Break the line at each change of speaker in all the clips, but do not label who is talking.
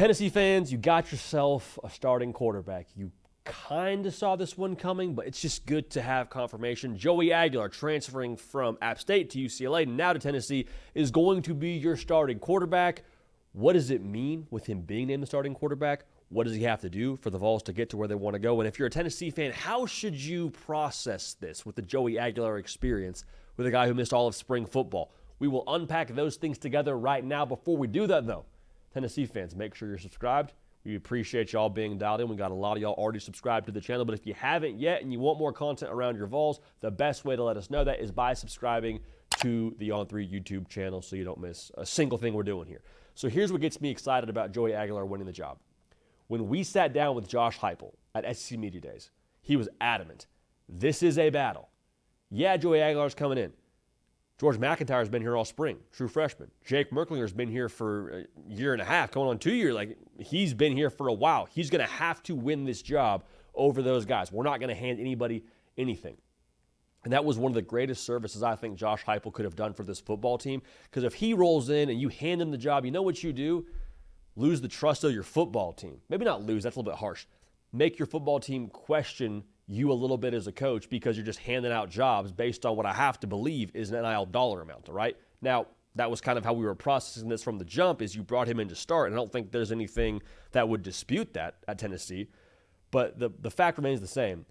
Tennessee fans, you got yourself a starting quarterback. You kind of saw this one coming, but it's just good to have confirmation. Joey Aguilar, transferring from App State to UCLA, now to Tennessee, is going to be your starting quarterback. What does it mean with him being named the starting quarterback? What does he have to do for the Vols to get to where they want to go? And if you're a Tennessee fan, how should you process this with the Joey Aguilar experience with a guy who missed all of spring football? We will unpack those things together right now. Before we do that, though, Tennessee fans, make sure you're subscribed. We appreciate y'all being dialed in. We got a lot of y'all already subscribed to the channel, but if you haven't yet and you want more content around your Vols, the best way to let us know that is by subscribing to the On3 YouTube channel so you don't miss a single thing we're doing here. So here's what gets me excited about Joey Aguilar winning the job. When we sat down with Josh Heupel at SEC Media Days, he was adamant. This is a battle. Yeah, Joey Aguilar's coming in. George McIntyre's been here all spring, true freshman. Jake Merklinger's been here for a year and a half, going on 2 years. Like, he's been here for a while. He's going to have to win this job over those guys. We're not going to hand anybody anything. And that was one of the greatest services I think Josh Heupel could have done for this football team. Because if he rolls in and you hand him the job, you know what you do? Lose the trust of your football team. Maybe not lose, that's a little bit harsh. Make your football team question you a little bit as a coach because you're just handing out jobs based on what I have to believe is an NIL dollar amount, all right? Now, that was kind of how we were processing this from the jump is you brought him in to start, and I don't think there's anything that would dispute that at Tennessee. But the fact remains the same.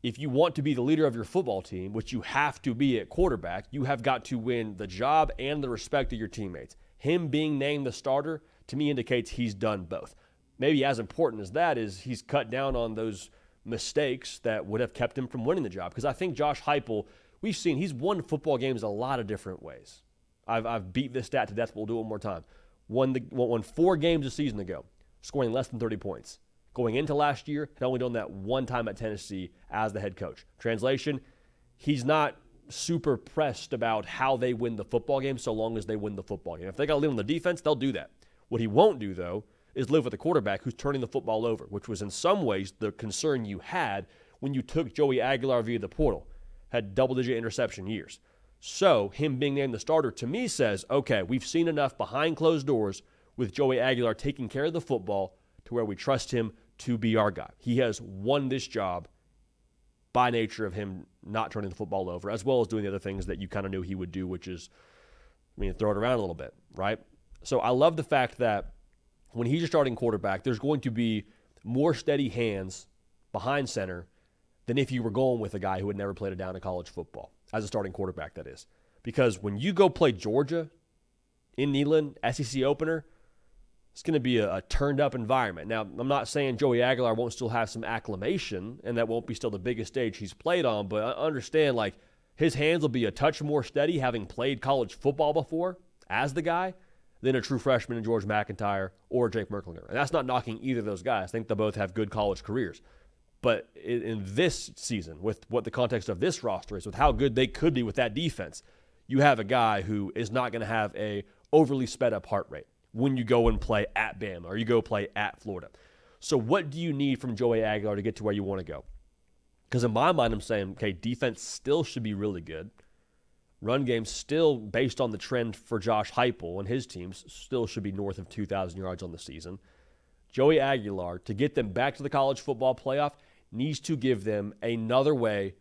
If you want to be the leader of your football team, which you have to be at quarterback, you have got to win the job and the respect of your teammates. Him being named the starter, to me, indicates he's done both. Maybe as important as that is he's cut down on those mistakes that would have kept him from winning the job. Because I think Josh Heupel, we've seen he's won football games a lot of different ways. I've beat this stat to death, but we'll do it one more time. Won 4 games a season ago, scoring less than 30 points. Going into last year, had only done that one time at Tennessee as the head coach. Translation, he's not super pressed about how they win the football game so long as they win the football game. If they got to lean on the defense, they'll do that. What he won't do, though, is live with a quarterback who's turning the football over, which was in some ways the concern you had when you took Joey Aguilar via the portal. Had double-digit interception years. So him being named the starter to me says, okay, we've seen enough behind closed doors with Joey Aguilar taking care of the football to where we trust him to be our guy. He has won this job by nature of him not turning the football over, as well as doing the other things that you kind of knew he would do, which is, throw it around a little bit, right? So I love the fact that when he's your starting quarterback, there's going to be more steady hands behind center than if you were going with a guy who had never played a down in college football, as a starting quarterback, that is. Because when you go play Georgia in Neyland, SEC opener, it's going to be a turned-up environment. Now, I'm not saying Joey Aguilar won't still have some acclamation, and that won't be still the biggest stage he's played on, but I understand, his hands will be a touch more steady having played college football before as the guy than a true freshman in George McIntyre or Jake Merklinger. And that's not knocking either of those guys. I think they both have good college careers. But in this season, with what the context of this roster is, with how good they could be with that defense, you have a guy who is not going to have a overly sped-up heart rate when you go and play at Bama or you go play at Florida. So what do you need from Joey Aguilar to get to where you want to go? Because in my mind, I'm saying, okay, defense still should be really good. Run game still, based on the trend for Josh Heupel and his teams, still should be north of 2,000 yards on the season. Joey Aguilar, to get them back to the college football playoff, needs to give them another way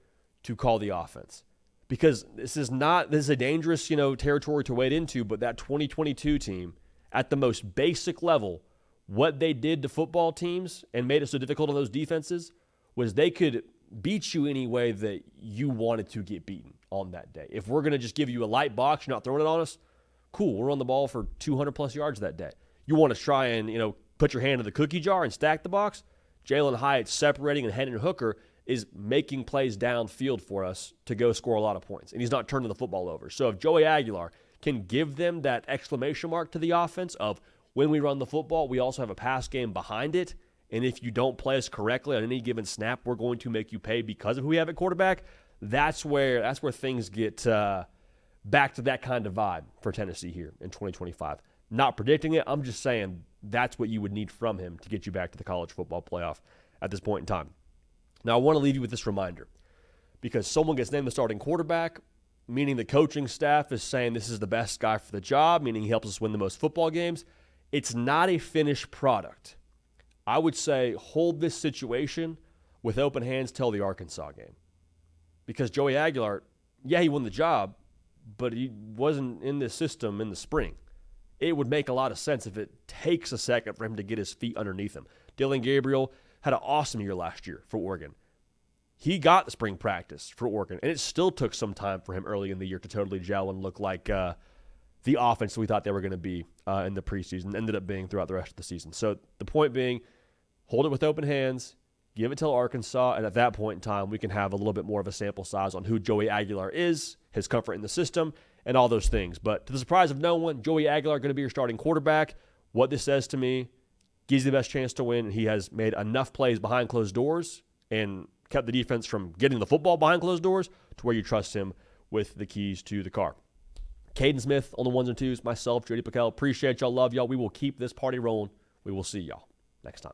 to call the offense. Because this is a dangerous, territory to wade into, but that 2022 team, at the most basic level, what they did to football teams and made it so difficult on those defenses was they could beat you any way that you wanted to get beaten on that day. If we're going to just give you a light box, you're not throwing it on us, cool, we're on the ball for 200-plus yards that day. You want to try and, put your hand in the cookie jar and stack the box? Jalen Hyatt separating and Hendon Hooker is making plays downfield for us to go score a lot of points, and he's not turning the football over. So if Joey Aguilar can give them that exclamation mark to the offense of when we run the football, we also have a pass game behind it, and if you don't play us correctly on any given snap, we're going to make you pay because of who we have at quarterback, that's where things get back to that kind of vibe for Tennessee here in 2025. Not predicting it, I'm just saying that's what you would need from him to get you back to the college football playoff at this point in time. Now, I want to leave you with this reminder, because someone gets named the starting quarterback, meaning the coaching staff is saying this is the best guy for the job, meaning he helps us win the most football games. It's not a finished product. I would say hold this situation with open hands till the Arkansas game. Because Joey Aguilar, yeah, he won the job, but he wasn't in this system in the spring. It would make a lot of sense if it takes a second for him to get his feet underneath him. Dillon Gabriel had an awesome year last year for Oregon. He got the spring practice for Oregon, and it still took some time for him early in the year to totally gel and look like the offense we thought they were going to be in the preseason, ended up being throughout the rest of the season. So the point being, hold it with open hands, give it till Arkansas, and at that point in time, we can have a little bit more of a sample size on who Joey Aguilar is, his comfort in the system, and all those things. But to the surprise of no one, Joey Aguilar going to be your starting quarterback. What this says to me, gives you the best chance to win, and he has made enough plays behind closed doors and kept the defense from getting the football behind closed doors to where you trust him with the keys to the car. Caden Smith on the ones and twos, myself, Jody PicKell. Appreciate y'all, love y'all. We will keep this party rolling. We will see y'all next time.